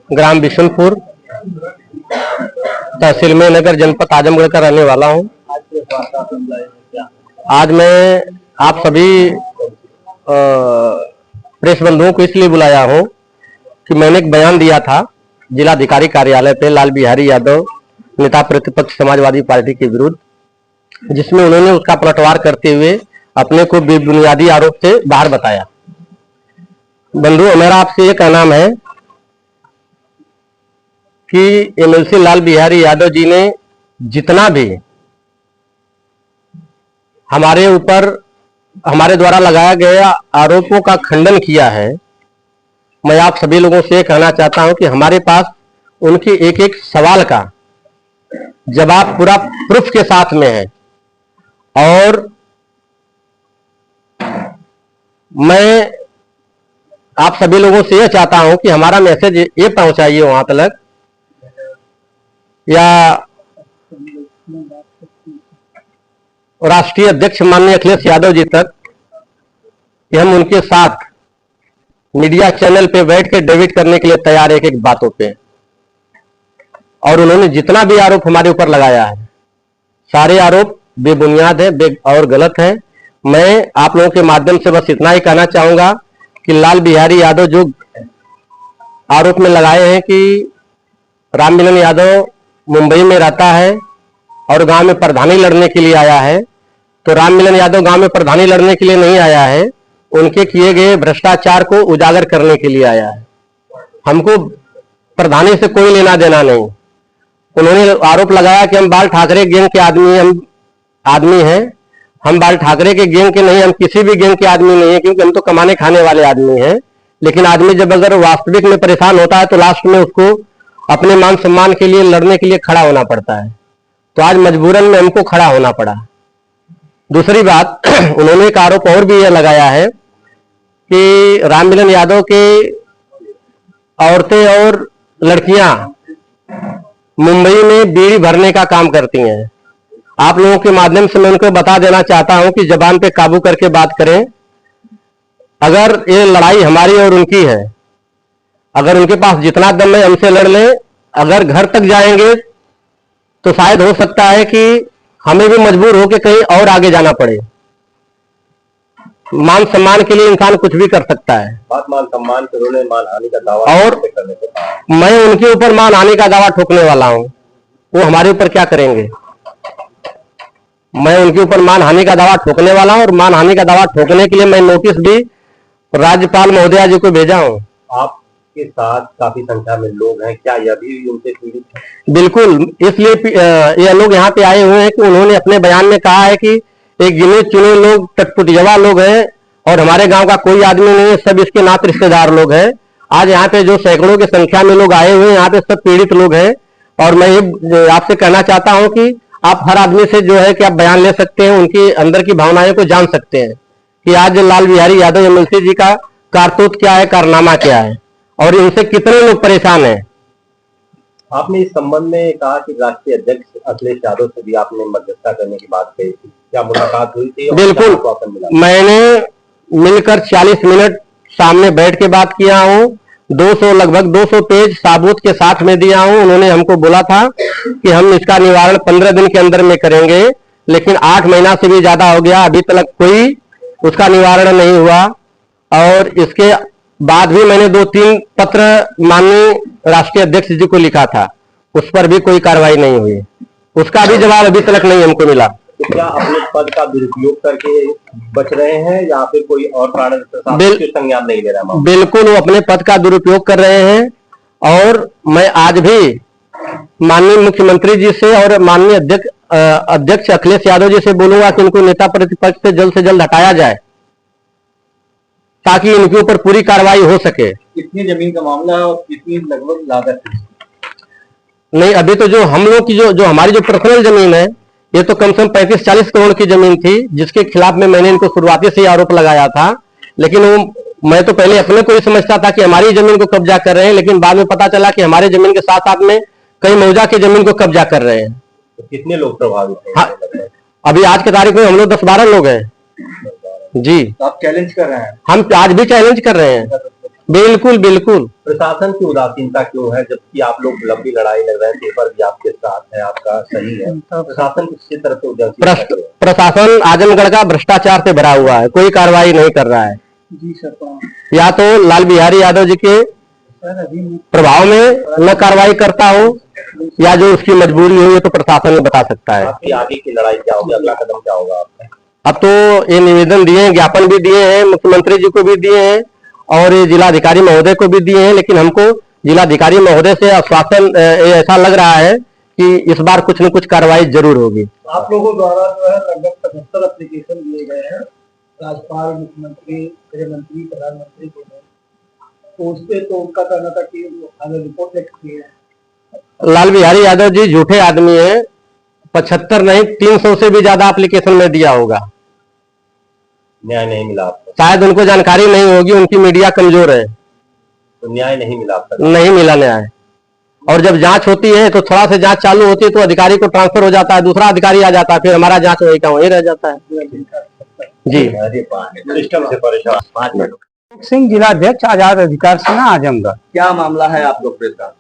ग्राम बिशनपुर, तहसील में नगर, जनपद आजमगढ़ का रहने वाला हूं। आज मैं आप सभी प्रेस बंधुओं को इसलिए बुलाया हूं कि मैंने एक बयान दिया था जिलाधिकारी कार्यालय पे लाल बिहारी यादव, नेता प्रतिपक्ष समाजवादी पार्टी के विरुद्ध, जिसमें उन्होंने उसका पलटवार करते हुए अपने को बेबुनियादी आरोप से बाहर बताया। बंधुओं, मेरा आपसे ये कहना है कि एमएलसी लाल बिहारी यादव जी ने जितना भी हमारे ऊपर हमारे द्वारा लगाया गया आरोपों का खंडन किया है, मैं आप सभी लोगों से कहना चाहता हूं कि हमारे पास उनके एक एक सवाल का जवाब पूरा प्रूफ के साथ में है। और मैं आप सभी लोगों से यह चाहता हूं कि हमारा मैसेज ये पहुंचाइए वहां तक, या राष्ट्रीय अध्यक्ष माननीय अखिलेश यादव जी तक, कि हम उनके साथ मीडिया चैनल पे बैठ के डिबेट करने के लिए तैयार है एक एक बातों पे। और उन्होंने जितना भी आरोप हमारे ऊपर लगाया है, सारे आरोप बेबुनियाद है और गलत है। मैं आप लोगों के माध्यम से बस इतना ही कहना चाहूंगा कि लाल बिहारी यादव जो आरोप में लगाए हैं कि राम मिलन यादव मुंबई में रहता है और गांव में प्रधानी लड़ने के लिए आया है, तो राम मिलन यादव गांव में प्रधानी लड़ने के लिए नहीं आया है, उनके किए गए भ्रष्टाचार को उजागर करने के लिए आया है। हमको प्रधानी से कोई लेना देना नहीं। उन्होंने आरोप लगाया कि हम बाल ठाकरे गैंग के आदमी हैं। हम बाल ठाकरे के गैंग के नहीं, हम किसी भी गैंग के आदमी नहीं है, क्योंकि हम तो कमाने खाने वाले आदमी हैं। लेकिन आदमी जब अगर वास्तविक में परेशान होता है तो लास्ट में उसको अपने मान सम्मान के लिए लड़ने के लिए खड़ा होना पड़ता है। तो आज मजबूरन में हमको खड़ा होना पड़ा। दूसरी बात, उन्होंने एक आरोप और भी यह लगाया है कि राम मिलन यादव के औरतें और लड़कियां मुंबई में बीड़ी भरने का काम करती हैं। आप लोगों के माध्यम से मैं उनको बता देना चाहता हूं कि जबान पे काबू करके बात करें। अगर ये लड़ाई हमारी और उनकी है, अगर उनके पास जितना दम है हमसे लड़ लें। अगर घर तक जाएंगे तो शायद हो सकता है कि हमें भी मजबूर होकर कहीं और आगे जाना पड़े। मान सम्मान के लिए इंसान कुछ भी कर सकता है। बात मान सम्मान के, उन्होंने मानहानि का दावा और मैं उनके ऊपर मानहानि का दावा ठोकने वाला हूं। वो हमारे ऊपर क्या करेंगे? मैं उनके ऊपर मानहानि का दावा ठोकने वाला हूं और मानहानि का दावा ठोकने के लिए मैं नोटिस भी राज्यपाल महोदया जी को भेजा हूं। आपके साथ काफी संख्या में लोग हैं, क्या यह भी उनसे पीड़ित है? बिल्कुल, इसलिए ये लोग यहाँ पे आए हुए हैं कि उन्होंने अपने बयान में कहा है कि एक गिने चुने लोग टटपुटिया लोग हैं और हमारे गांव का कोई आदमी नहीं है, सब इसके नाते रिश्तेदार लोग हैं। आज यहाँ पे जो सैकड़ों की संख्या में लोग आए हुए हैं, यहाँ पे सब पीड़ित लोग हैं। और मैं ये आपसे कहना चाहता हूँ कि आप हर आदमी से जो है कि आप बयान ले सकते हैं, उनकी अंदर की भावनाएं को जान सकते हैं कि आज लाल बिहारी यादव एमएलसी जी का कारतूत क्या है, कारनामा क्या है और इनसे कितने लोग परेशान हैं। आपने इस संबंध में कहा कि राष्ट्रीय अध्यक्ष अखिलेश यादव से भी आपने मध्यस्थता करने की बात कही थी, क्या मुलाकात हुई थी? बिल्कुल, मैंने मिलकर 40 मिनट सामने बैठ के बात किया हूँ। लगभग 200 पेज साबूत के साथ में दिया हूं। उन्होंने हमको बोला था कि हम इसका निवारण 15 दिन के अंदर में करेंगे, लेकिन 8 महीना से भी ज्यादा हो गया, अभी तक कोई उसका निवारण नहीं हुआ। और इसके बाद भी मैंने 2-3 पत्र माननीय राष्ट्रीय अध्यक्ष जी को लिखा था, उस पर भी कोई कार्रवाई नहीं हुई। उसका भी जवाब अभी तक नहीं हमको मिला। तो क्या अपने पद का दुरुपयोग करके बच रहे हैं या फिर कोई और कारण संज्ञान नहीं ले रहा? बिल्कुल, वो अपने पद का दुरुपयोग कर रहे हैं। और मैं आज भी माननीय मुख्यमंत्री जी से और माननीय अध्यक्ष अखिलेश यादव जी से बोलूंगा कि इनको नेता प्रतिपक्ष से जल्द हटाया जाए, ताकि इनके ऊपर पूरी कार्रवाई हो सके। कितनी जमीन का मामला है और कितनी लगभग लागत है? नहीं, अभी तो जो हम लोग की जो हमारी जो पर्सनल जमीन है, ये तो कम से कम 35-40 करोड़ की जमीन थी, जिसके खिलाफ में मैंने इनको शुरुआती से आरोप लगाया था। लेकिन मैं तो पहले अपने को ही समझता था कि हमारी जमीन को कब्जा कर रहे हैं, लेकिन बाद में पता चला कि हमारे जमीन के साथ साथ में कई मौजा की जमीन को कब्जा कर रहे हैं। तो कितने लोग प्रभावित हैं? हाँ, अभी आज की तारीख में हम लोग 10-12 लोग हैं जी। तो आप चैलेंज कर रहे हैं? हम आज भी चैलेंज कर रहे हैं। बिल्कुल बिल्कुल। प्रशासन की उदासीनता क्यों है, जबकि आप लोग लंबी लड़ाई लड़ रहे हैं, पेपर भी आपके साथ है, आपका सही है, प्रशासन किसी तरह से उदासीनता क्यों है? प्रशासन आजमगढ़ का भ्रष्टाचार से भरा हुआ है, कोई कार्रवाई नहीं कर रहा है। जी सर, या तो लाल बिहारी यादव जी के प्रभाव में न कार्रवाई करता हो, या जो उसकी मजबूरी हुई है तो प्रशासन बता सकता है। आपकी आगे की लड़ाई क्या होगी, अगला कदम क्या होगा आपका? अब तो ये निवेदन दिए हैं, ज्ञापन भी दिए हैं, मुख्यमंत्री जी को भी दिए हैं और ये जिलाधिकारी महोदय को भी दिए हैं, लेकिन हमको जिलाधिकारी महोदय से आश्वासन ऐसा लग रहा है कि इस बार कुछ न कुछ कार्रवाई जरूर होगी। आप लोगों द्वारा जो है लगभग 75 एप्लीकेशन दिए गए हैं राज्यपाल, मुख्यमंत्री, गृह मंत्री, प्रधानमंत्री को, तो उस पे तो उनका कहना था कि हमें रिपोर्ट लिख दी है। लाल बिहारी यादव जी झूठे आदमी है, 75 नहीं 300 से भी ज्यादा एप्लीकेशन में दिया होगा। न्याय नहीं मिला आपको? शायद उनको जानकारी नहीं होगी, उनकी मीडिया कमजोर है, तो न्याय नहीं मिला आपका? नहीं मिला न्याय। और जब जांच होती है तो थोड़ा से जांच चालू होती है तो अधिकारी को ट्रांसफर हो जाता है, दूसरा अधिकारी आ जाता है, फिर हमारा जांच वही का वही रह जाता है। जी सिस्टम से परेशान। 5 मिनट। सिंह, जिलाध्यक्ष आजाद अधिकार सेना आजमगढ़। क्या मामला है आप लोग के साथ?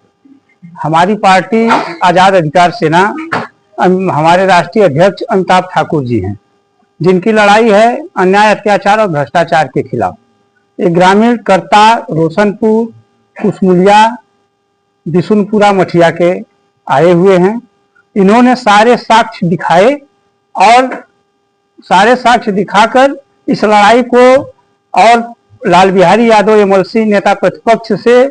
हमारी पार्टी आजाद अधिकार सेना, हमारे राष्ट्रीय अध्यक्ष अमिताभ ठाकुर जी हैं, जिनकी लड़ाई है अन्याय, अत्याचार और भ्रष्टाचार के खिलाफ। एक ग्रामीण करता रोशनपुर, कुसमुलिया, बिशुनपुरा मठिया के आए हुए हैं। इन्होंने सारे साक्ष्य दिखाए और सारे साक्ष्य दिखाकर इस लड़ाई को और लाल बिहारी यादव एमएलसी नेता प्रतिपक्ष से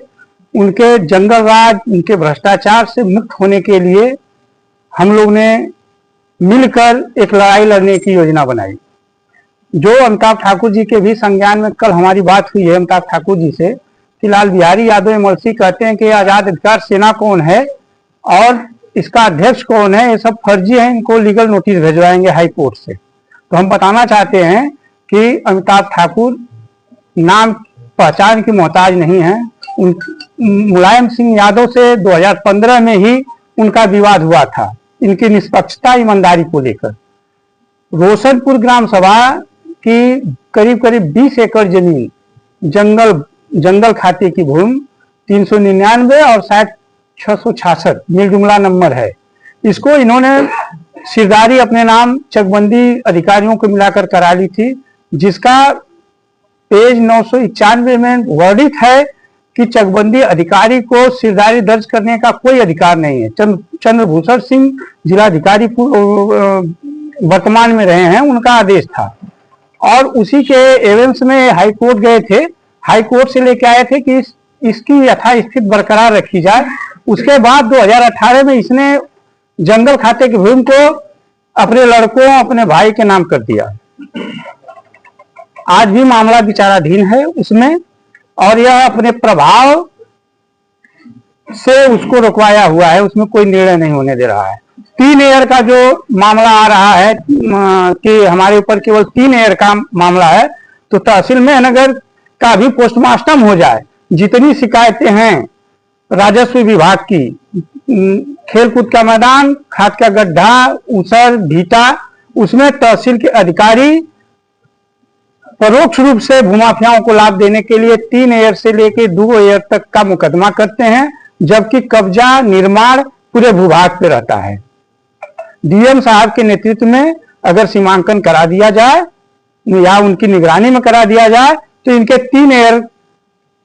उनके जंगल राज, उनके भ्रष्टाचार से मुक्त होने के लिए हम लोग ने मिलकर एक लड़ाई लड़ने की योजना बनाई। जो अमिताभ ठाकुर जी के भी संज्ञान में कल हमारी बात हुई है अमिताभ ठाकुर जी से कि लाल बिहारी यादव एमएलसी कहते हैं कि आजाद अधिकार सेना कौन है और इसका अध्यक्ष कौन है, ये सब फर्जी है, इनको लीगल नोटिस भिजवाएंगे हाई कोर्ट से। तो हम बताना चाहते हैं कि अमिताभ ठाकुर नाम पहचान की मोहताज नहीं है। मुलायम सिंह यादव से 2015 में ही उनका विवाद हुआ था इनकी निष्पक्षता, ईमानदारी को लेकर। रोशनपुर ग्राम सभा की करीब करीब 20 एकड़ जमीन जंगल खाते की भूमि 399 और शायद 666 मिल जुमला नंबर है, इसको इन्होंने सिरदारी अपने नाम चकबंदी अधिकारियों को मिलाकर करा ली थी, जिसका पेज 991 में वर्णित है कि चकबंदी अधिकारी को सिरदारी दर्ज करने का कोई अधिकार नहीं है। चंद्रभूषण सिंह जिलाधिकारी वर्तमान में रहे हैं, उनका आदेश था और उसी के एवंस में हाई कोर्ट गए थे। हाई कोर्ट से लेके आए थे कि इसकी यथास्थिति बरकरार रखी जाए। उसके बाद 2018 में इसने जंगल खाते की भूमि को अपने लड़कों, अपने भाई के नाम कर दिया। आज भी मामला विचाराधीन है उसमें और यह अपने प्रभाव से उसको रुकवाया हुआ है, उसमें कोई निर्णय नहीं होने दे रहा है। 3 एयर का जो मामला आ रहा है कि हमारे ऊपर केवल 3 एयर का मामला है, तो तहसील में नगर का भी पोस्टमार्टम हो जाए। जितनी शिकायतें हैं राजस्व विभाग की, खेलकूद का मैदान, खाद का गड्ढा, ऊसर, भीटा, उसमें तहसील के अधिकारी परोक्ष रूप से भूमाफियाओं को लाभ देने के लिए 3 एयर से लेकर 2 एयर तक का मुकदमा करते हैं, जबकि कब्जा निर्माण पूरे भूभाग पे रहता है। डीएम साहब के नेतृत्व में अगर सीमांकन करा दिया जाए या उनकी निगरानी में करा दिया जाए तो इनके 3 एयर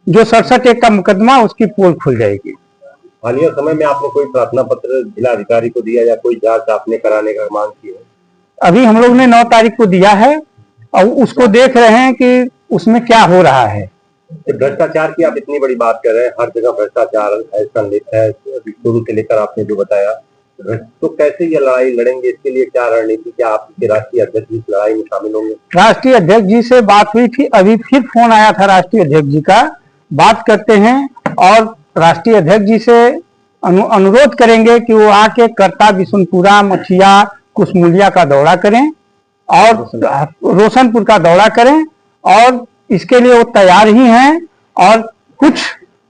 जो 67 एक का मुकदमा, उसकी पोल खुल जाएगी। हालिया समय में आपने कोई प्रार्थना पत्र जिलाधिकारी को दिया या कोई जांच आपने कराने का मांग की है? अभी हम लोग ने 9 तारीख को दिया है और उसको देख रहे हैं कि उसमें क्या हो रहा है। भ्रष्टाचार की आप इतनी बड़ी बात कर रहे हैं, हर जगह भ्रष्टाचार है, शुरू से लेकर आपने जो बताया, तो कैसे ये लड़ाई लड़ेंगे? इसके लिए क्या रणनीति, क्या आपके राष्ट्रीय अध्यक्ष इस लड़ाई में शामिल होंगे? राष्ट्रीय अध्यक्ष जी से बात हुई थी, अभी फिर फोन आया था राष्ट्रीय अध्यक्ष जी का, बात करते हैं और राष्ट्रीय अध्यक्ष जी से अनुरोध करेंगे कि वो आके करता, बिशुनपुरा, मठिया, कुसमुलिया का दौरा करें और रोशनपुर का दौरा करें और इसके लिए वो तैयार ही हैं। और कुछ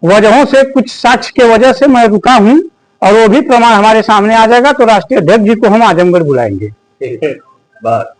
वजहों से, कुछ साक्ष्य के वजह से मैं रुका हूं और वो भी प्रमाण हमारे सामने आ जाएगा तो राष्ट्रीय अध्यक्ष जी को हम आजमगढ़ बुलाएंगे। ठीक है, बात